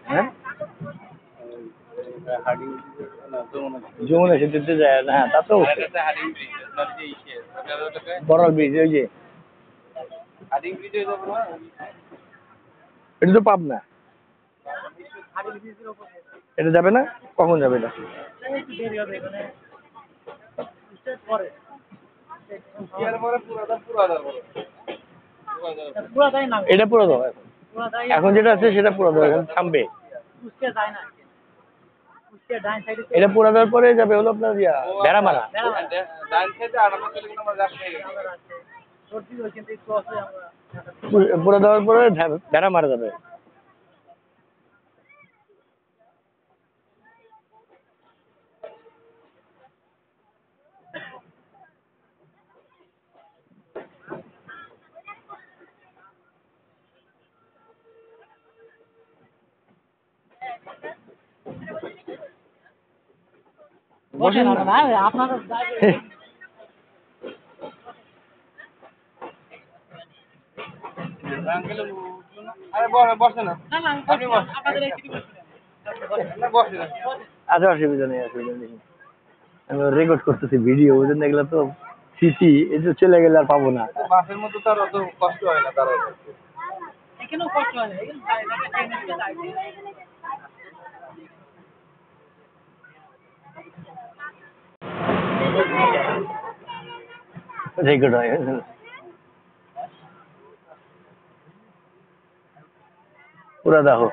হ্যাঁ যমুনা সেতুতে যায় না, হ্যাঁ তা তো বড় ব্রিজ ওই যে এটা তো পাবনা, এটা যাবে না, কখন যাবে এটা? এটা পুরো দাও এখন, এখন যেটা আছে সেটা পুরো দাও, এখন থামবে। এটা পুরো দেওয়ার পরে যাবে হলো আপনার ভেড়ামারা, পুরো দেওয়ার পরে ভেড়ামারা যাবে। বসেন না আপনারা, আচ্ছা অসুবিধা নেই, অসুবিধা নেই, আমি রেকর্ড করতেছি ভিডিও, ওই জন্য এগুলো তো স্মৃতি, এই যে চলে গেলে আর পাবো না। বাসের মধ্যে তার অত কষ্ট হয় না, তার এখানেও কষ্ট হয় না, রেকর্ড হয় পুরা দেখো।